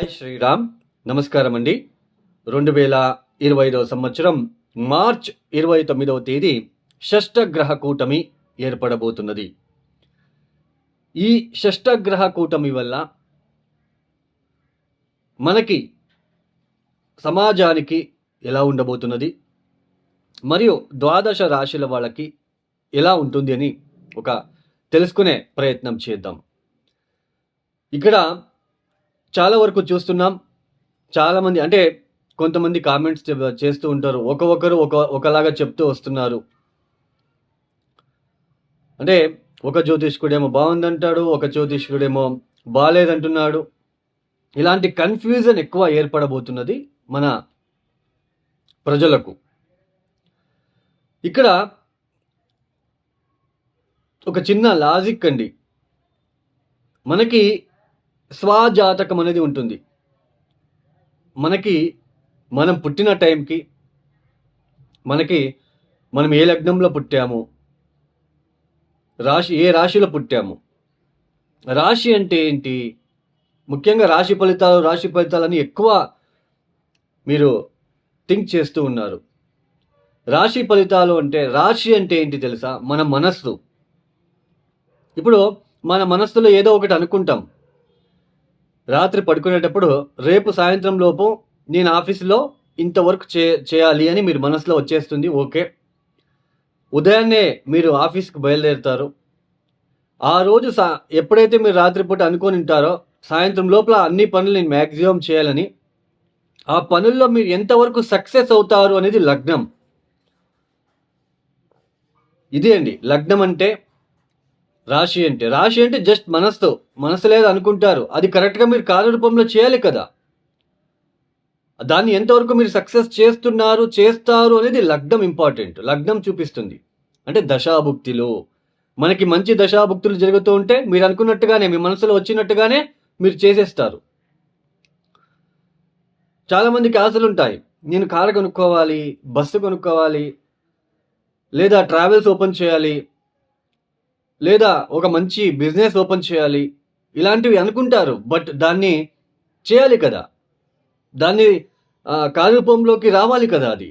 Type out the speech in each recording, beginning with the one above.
జై శ్రీరామ్. నమస్కారం అండి. 2025 సంవత్సరం మార్చ్ 29వ తేదీ షష్టగ్రహ కూటమి ఏర్పడబోతున్నది. ఈ షష్టగ్రహ కూటమి వల్ల మనకి సమాజానికి ఎలా ఉండబోతున్నది, మరియు ద్వాదశ రాశుల వాళ్ళకి ఎలా ఉంటుంది అని తెలుసుకునే ప్రయత్నం చేద్దాం. ఇక్కడ చాలా వరకు చూస్తున్నాం, చాలామంది అంటే కొంతమంది కామెంట్స్ చేస్తూ ఉంటారు, ఒకరు ఒకలాగా చెప్తూ వస్తున్నారు. అంటే ఒక జ్యోతిష్కుడేమో బాగుందంటాడు, ఒక జ్యోతిష్కుడేమో బాగాలేదంటున్నాడు. ఇలాంటి కన్ఫ్యూజన్ ఎక్కువ ఏర్పడబోతున్నది మన ప్రజలకు. ఇక్కడ ఒక చిన్న లాజిక్ అండి. మనకి స్వజాతకం అనేది ఉంటుంది. మనం పుట్టిన టైంకి మనం ఏ లగ్నంలో పుట్టాము, ఏ రాశిలో పుట్టాము, రాశి అంటే ఏంటి, ముఖ్యంగా రాశి ఫలితాలని ఎక్కువ మీరు థింక్ చేస్తూ ఉన్నారు. రాశి ఫలితాలు అంటే, రాశి అంటే ఏంటి తెలుసా? మన మనస్సు. ఇప్పుడు మన మనస్సులో ఏదో ఒకటి అనుకుంటాం. రాత్రి పడుకునేటప్పుడు రేపు సాయంత్రం లోపు నేను ఆఫీసులో ఇంతవరకు చేయాలి అని మీరు మనసులో వచ్చేస్తుంది. ఓకే, ఉదయాన్నే మీరు ఆఫీస్కి బయలుదేరుతారు. ఆ రోజు ఎప్పుడైతే మీరు రాత్రిపూట అనుకొని ఉంటారో సాయంత్రం లోపల అన్ని పనులు నేను మ్యాక్సిమం చేయాలని, ఆ పనుల్లో మీరు ఎంతవరకు సక్సెస్ అవుతారు అనేది లగ్నం. ఇదే అండి లగ్నం అంటే. రాశి అంటే జస్ట్ మనసు లేదు అనుకుంటారు, అది కరెక్ట్గా మీరు కార్యరూపంలో చేయాలి కదా. దాన్ని ఎంతవరకు మీరు సక్సెస్ చేస్తారు అనేది లగ్నం ఇంపార్టెంట్. లగ్నం చూపిస్తుంది. అంటే దశాభుక్తిలో మనకి మంచి దశాభుక్తులు జరుగుతూ ఉంటే మీరు అనుకున్నట్టుగానే, మీ మనసులో వచ్చినట్టుగానే మీరు చేసేస్తారు. చాలామందికి ఆశలు ఉంటాయి, నేను కారు కొనుక్కోవాలి, బస్సు కొనుక్కోవాలి, లేదా ట్రావెల్స్ ఓపెన్ చేయాలి, లేదా ఒక మంచి బిజినెస్ ఓపెన్ చేయాలి, ఇలాంటివి అనుకుంటారు. బట్ దాన్ని చేయాలి కదా, దాన్ని కార్యరూపంలోకి రావాలి కదా. అది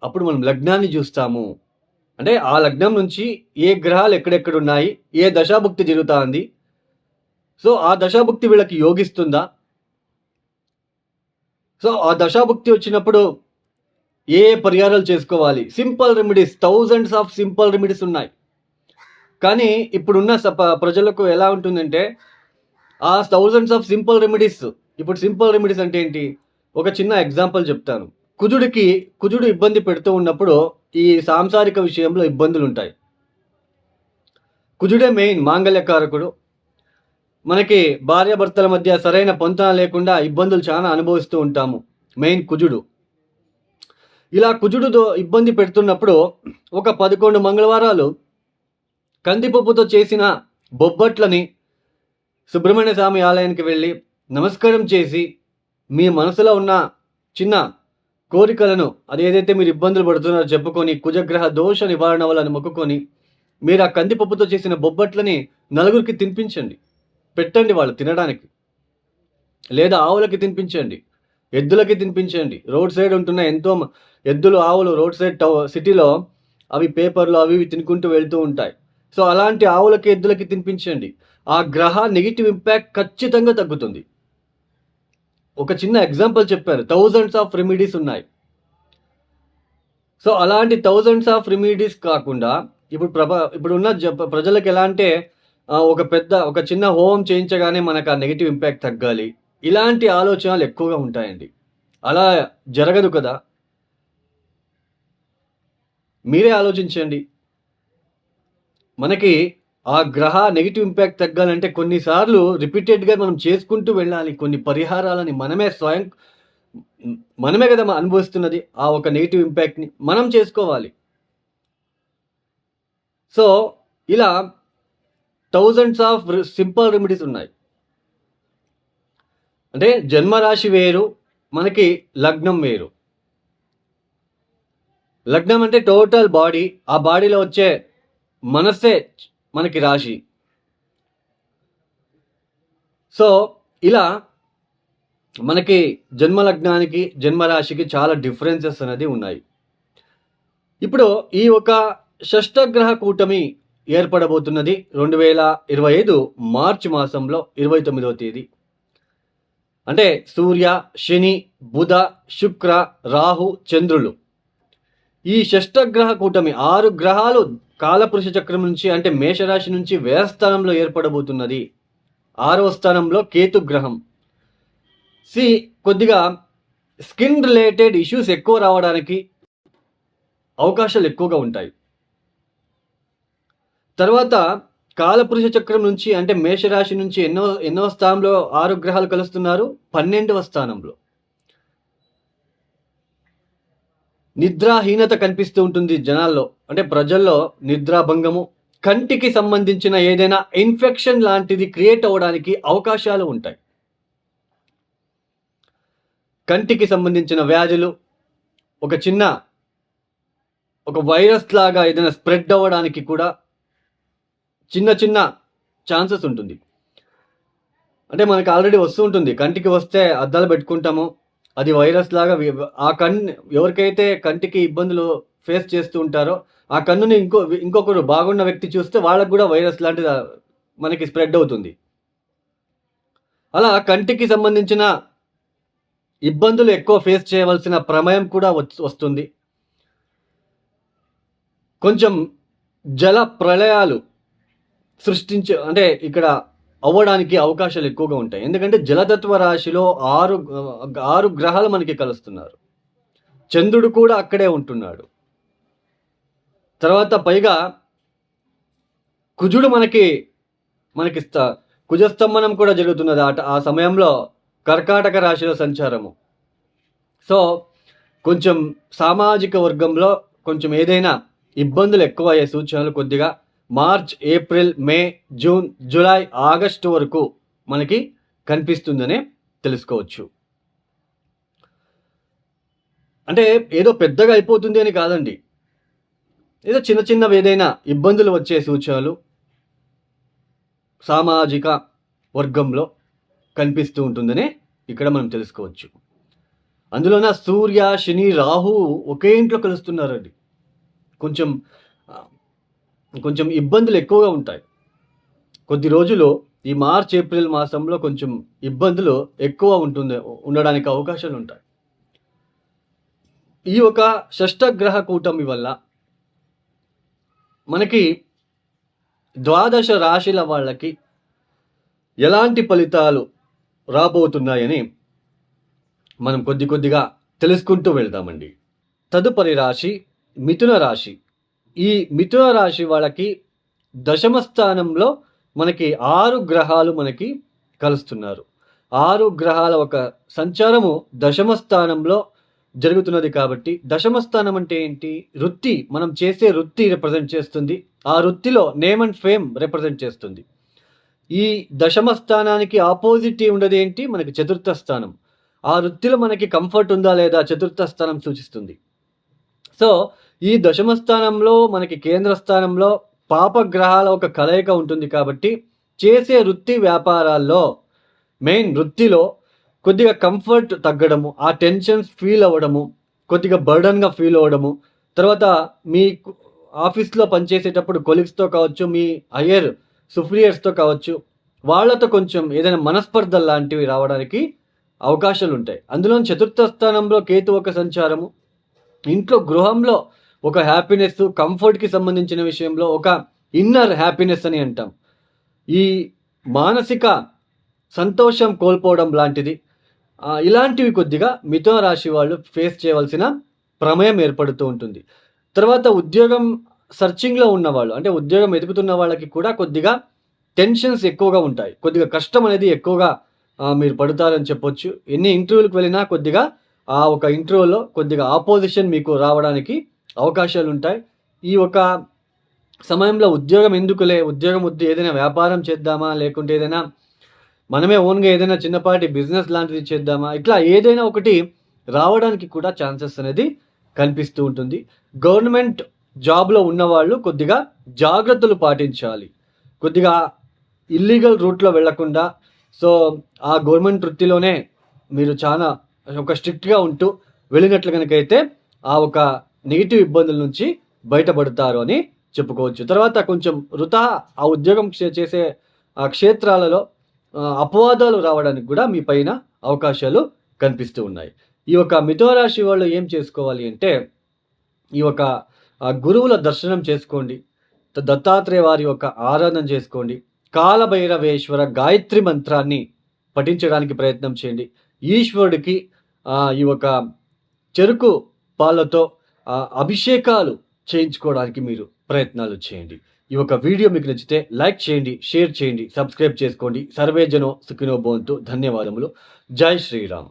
అప్పుడు మనం లగ్నాన్ని చూస్తాము. అంటే ఆ లగ్నం నుంచి ఏ గ్రహాలు ఎక్కడెక్కడ ఉన్నాయి, ఏ దశాభుక్తి జరుగుతా ఉంది, సో ఆ దశాభుక్తి వీళ్ళకి యోగిస్తుందా, సో ఆ దశాభుక్తి వచ్చినప్పుడు ఏ పరిహారాలు చేసుకోవాలి. Simple remedies, thousands of simple remedies ఉన్నాయి. కానీ ఇప్పుడున్న ప్రజలకు ఎలా ఉంటుందంటే, ఆ థౌజండ్స్ ఆఫ్ సింపుల్ రెమెడీస్, ఇప్పుడు సింపుల్ రెమెడీస్ అంటే ఏంటి, ఒక చిన్న ఎగ్జాంపుల్ చెప్తాను. కుజుడు ఇబ్బంది పెడుతూ ఉన్నప్పుడు ఈ సాంసారిక విషయంలో ఇబ్బందులు ఉంటాయి. కుజుడే మెయిన్ మాంగళ్యకారకుడు. మనకి భార్యాభర్తల మధ్య సరైన పొంతన లేకుండా ఇబ్బందులు చాలా అనుభవిస్తూ ఉంటాము. మెయిన్ కుజుడు. ఇలా కుజుడుతో ఇబ్బంది పెడుతున్నప్పుడు ఒక 11 మంగళవారాలు కందిపప్పుతో చేసిన బొబ్బట్లని సుబ్రహ్మణ్య స్వామి ఆలయానికి వెళ్ళి నమస్కారం చేసి, మీ మనసులో ఉన్న చిన్న కోరికలను, అది ఏదైతే మీరు ఇబ్బందులు పడుతున్నారో చెప్పుకొని, కుజగ్రహ దోష నివారణ వల్ల మొక్కుకొని, మీరు ఆ కందిపప్పుతో చేసిన బొబ్బట్లని నలుగురికి తినిపించండి, పెట్టండి వాళ్ళు తినడానికి. లేదా ఆవులకి తినిపించండి, ఎద్దులకి తినిపించండి. రోడ్ సైడ్ ఉంటున్న ఎంతో ఎద్దులు, ఆవులు రోడ్ సైడ్ సిటీలో అవి పేపర్లు అవి తినుకుంటూ వెళ్తూ ఉంటాయి. సో అలాంటి ఆవులకి, ఎద్దులకి తినిపించండి. ఆ గ్రహ నెగిటివ్ ఇంపాక్ట్ ఖచ్చితంగా తగ్గుతుంది. ఒక చిన్న ఎగ్జాంపుల్ చెప్పారు, థౌజండ్స్ ఆఫ్ రెమెడీస్ ఉన్నాయి. సో అలాంటి థౌజండ్స్ ఆఫ్ రెమెడీస్ కాకుండా ఇప్పుడున్న ప్రజలకు ఎలా అంటే, ఒక చిన్న హోమం చేయించగానే మనకు ఆ నెగిటివ్ ఇంపాక్ట్ తగ్గాలి, ఇలాంటి ఆలోచనలు ఎక్కువగా ఉంటాయండి. అలా జరగదు కదా. మీరే ఆలోచించండి. మనకి ఆ గ్రహ నెగిటివ్ ఇంపాక్ట్ తగ్గాలంటే కొన్నిసార్లు రిపీటెడ్గా మనం చేసుకుంటూ వెళ్ళాలి. కొన్ని పరిహారాలని మనమే కదా అనుభవిస్తున్నది. ఆ ఒక నెగిటివ్ ఇంపాక్ట్ని మనం చేసుకోవాలి. సో ఇలా థౌజండ్స్ ఆఫ్ సింపుల్ రెమెడీస్ ఉన్నాయి. అంటే జన్మరాశి వేరు, మనకి లగ్నం వేరు. లగ్నం అంటే టోటల్ బాడీ, ఆ బాడీలో వచ్చే మనస్సే మనకి రాశి. సో ఇలా మనకి జన్మలగ్నానికి జన్మరాశికి చాలా డిఫరెన్సెస్ అనేది ఉన్నాయి. ఇప్పుడు ఈ ఒక షష్టగ్రహ కూటమి ఏర్పడబోతున్నది 2025 మార్చి మాసంలో 29వ తేదీ. అంటే సూర్య, శని, బుధ, శుక్ర, రాహు, చంద్రులు, ఈ షష్టగ్రహ కూటమి 6 గ్రహాలు కాలపురుష చక్రం నుంచి అంటే మేషరాశి నుంచి వ్యయస్థానంలో ఏర్పడబోతున్నది. 6వ స్థానంలో కేతు గ్రహం. కొద్దిగా స్కిన్ రిలేటెడ్ ఇష్యూస్ ఎక్కువ రావడానికి అవకాశాలు ఎక్కువగా ఉంటాయి. తర్వాత కాలపురుష చక్రం నుంచి అంటే మేషరాశి నుంచి ఎన్నో స్థానంలో 6 గ్రహాలు కలుస్తున్నారు? 12వ స్థానంలో. నిద్రాహీనత కనిపిస్తూ ఉంటుంది జనాల్లో, అంటే ప్రజల్లో నిద్రాభంగము, కంటికి సంబంధించిన ఏదైనా ఇన్ఫెక్షన్ లాంటిది క్రియేట్ అవ్వడానికి అవకాశాలు ఉంటాయి. కంటికి సంబంధించిన వ్యాధులు, ఒక వైరస్ లాగా ఏదైనా స్ప్రెడ్ అవ్వడానికి కూడా చిన్న ఛాన్సెస్ ఉంటుంది. అంటే మనకు ఆల్రెడీ వస్తూ ఉంటుంది, కంటికి వస్తే అద్దాలు పెట్టుకుంటాము, అది వైరస్ లాగా ఆ ఎవరికైతే కంటికి ఇబ్బందులు ఫేస్ చేస్తూ ఉంటారో ఆ కన్నుని ఇంకొకరు బాగున్న వ్యక్తి చూస్తే వాళ్ళకు కూడా వైరస్ లాంటిది మనకి స్ప్రెడ్ అవుతుంది. అలా కంటికి సంబంధించిన ఇబ్బందులు ఎక్కువ ఫేస్ చేయవలసిన ప్రమేయం కూడా వస్తుంది. కొంచెం జల ప్రళయాలు అంటే ఇక్కడ అవ్వడానికి అవకాశాలు ఎక్కువగా ఉంటాయి. ఎందుకంటే జలతత్వ రాశిలో 6 గ్రహాలు మనకి కలుస్తున్నారు. చంద్రుడు కూడా అక్కడే ఉంటున్నాడు. తర్వాత పైగా కుజుడు మనకి కుజస్తంభనం కూడా జరుగుతున్నది ఆ సమయంలో కర్కాటక రాశిలో సంచారము. సో కొంచెం సామాజిక వర్గంలో కొంచెం ఏదైనా ఇబ్బందులు ఎక్కువ అయ్యే సూచనలు కొద్దిగా మార్చ్, ఏప్రిల్, మే, జూన్, జూలై, ఆగస్టు వరకు మనకి కనిపిస్తుందనే తెలుసుకోవచ్చు. అంటే ఏదో పెద్దగా అయిపోతుంది అని కాదండి, ఏదో చిన్నవి ఏదైనా ఇబ్బందులు వచ్చే సూచనలు సామాజిక వర్గంలో కనిపిస్తూ ఉంటుందనే ఇక్కడ మనం తెలుసుకోవచ్చు. అందులోన సూర్య, శని, రాహు ఒకే ఇంట్లో కలుస్తున్నారండి. కొంచెం ఇబ్బందులు ఎక్కువగా ఉంటాయి. కొద్ది రోజులు ఈ మార్చ్, ఏప్రిల్ మాసంలో కొంచెం ఇబ్బందులు ఎక్కువ ఉండడానికి అవకాశాలు ఉంటాయి. ఈ ఒక షష్టగ్రహ కూటమి వల్ల మనకి 12 రాశుల వాళ్ళకి ఎలాంటి ఫలితాలు రాబోతున్నాయని మనం కొద్దిగా తెలుసుకుంటూ వెళ్దామండి. తదుపరి రాశి మిథున రాశి. ఈ మిథున రాశి వాళ్ళకి 10వ స్థానంలో మనకి 6 గ్రహాలు మనకి కలుస్తున్నారు. 6 గ్రహాల ఒక సంచారము 10వ స్థానంలో జరుగుతున్నది కాబట్టి, 10వ స్థానం అంటే ఏంటి? వృత్తి, మనం చేసే వృత్తి రిప్రజెంట్ చేస్తుంది. ఆ వృత్తిలో నేమ్ అండ్ ఫేమ్ రిప్రజెంట్ చేస్తుంది. ఈ 10వ స్థానానికి ఆపోజిట్ ఉండేది ఏంటి? మనకి 4థ స్థానం. ఆ వృత్తిలో మనకి కంఫర్ట్ ఉందా లేదా 4థ స్థానం సూచిస్తుంది. సో ఈ 10వ స్థానంలో మనకి కేంద్ర స్థానంలో పాపగ్రహాల ఒక కలయిక ఉంటుంది కాబట్టి చేసే వృత్తి వ్యాపారాల్లో మెయిన్ వృత్తిలో కొద్దిగా కంఫర్ట్ తగ్గడము, ఆ టెన్షన్స్ ఫీల్ అవ్వడము, కొద్దిగా బర్డన్గా ఫీల్ అవ్వడము, తర్వాత మీ ఆఫీస్లో పనిచేసేటప్పుడు కొలీగ్స్తో కావచ్చు, మీ హయ్యర్ సుపీరియర్స్తో కావచ్చు, వాళ్ళతో కొంచెం ఏదైనా మనస్పర్ధలు లాంటివి రావడానికి అవకాశాలు ఉంటాయి. అందులో 4థ స్థానంలో కేతు ఒక సంచారము ఇంట్లో గృహంలో ఒక హ్యాపీనెస్, కంఫర్ట్కి సంబంధించిన విషయంలో ఒక ఇన్నర్ హ్యాపీనెస్ అని అంటాం. ఈ మానసిక సంతోషం కోల్పోవడం లాంటిది, ఇలాంటివి కొద్దిగా మిథున రాశి వాళ్ళు ఫేస్ చేయవలసిన ప్రమేయం ఏర్పడుతూ ఉంటుంది. తర్వాత ఉద్యోగం సర్చింగ్లో ఉన్నవాళ్ళు, అంటే ఉద్యోగం ఎదుగుతున్న వాళ్ళకి కూడా కొద్దిగా టెన్షన్స్ ఎక్కువగా ఉంటాయి. కొద్దిగా కష్టం అనేది ఎక్కువగా మీరు పడతారని చెప్పొచ్చు. ఎన్ని ఇంటర్వ్యూలకు వెళ్ళినా కొద్దిగా ఆ ఒక ఇంటర్వ్యూలో కొద్దిగా ఆపోజిషన్ మీకు రావడానికి అవకాశాలు ఉంటాయి. ఈ ఒక సమయంలో ఉద్యోగం ఎందుకులే, ఉద్యోగం వద్దు, ఏదైనా వ్యాపారం చేద్దామా, లేకుంటే ఏదైనా మనమే ఓన్గా ఏదైనా చిన్నపాటి బిజినెస్ లాంటిది చేద్దామా, ఇట్లా ఏదైనా ఒకటి రావడానికి కూడా ఛాన్సెస్ అనేది కనిపిస్తూ ఉంటుంది. గవర్నమెంట్ జాబ్లో ఉన్నవాళ్ళు కొద్దిగా జాగ్రత్తలు పాటించాలి. కొద్దిగా ఇల్లీగల్ రూట్లో వెళ్లకుండా సో ఆ గవర్నమెంట్ వృత్తిలోనే మీరు చాలా ఒక స్ట్రిక్ట్గా ఉంటూ వెళ్ళినట్లు కనుకైతే ఆ ఒక నెగిటివ్ ఇబ్బందుల నుంచి బయటపడతారు అని చెప్పుకోవచ్చు. తర్వాత కొంచెం వృథా ఆ ఉద్యోగం చేసే ఆ క్షేత్రాలలో అపవాదాలు రావడానికి కూడా మీ పైన అవకాశాలు కనిపిస్తూ ఉన్నాయి. ఈ యొక్క మిథునరాశి వాళ్ళు ఏం చేసుకోవాలి అంటే, ఈ యొక్క గురువుల దర్శనం చేసుకోండి, దత్తాత్రేయ వారి యొక్క ఆరాధన చేసుకోండి, కాలభైరవేశ్వర గాయత్రి మంత్రాన్ని పఠించడానికి ప్రయత్నం చేయండి. ఈశ్వరుడికి ఈ యొక్క చెరుకు పాలతో అభిషేకాలు చేయించుకోవడానికి మీరు ప్రయత్నాలు చేయండి. ఈ యొక్క వీడియో మీకు నచ్చితే లైక్ చేయండి, షేర్ చేయండి, సబ్స్క్రైబ్ చేసుకోండి. సర్వే జనో సుఖినో భవంతు. ధన్యవాదములు. జై శ్రీరామ్.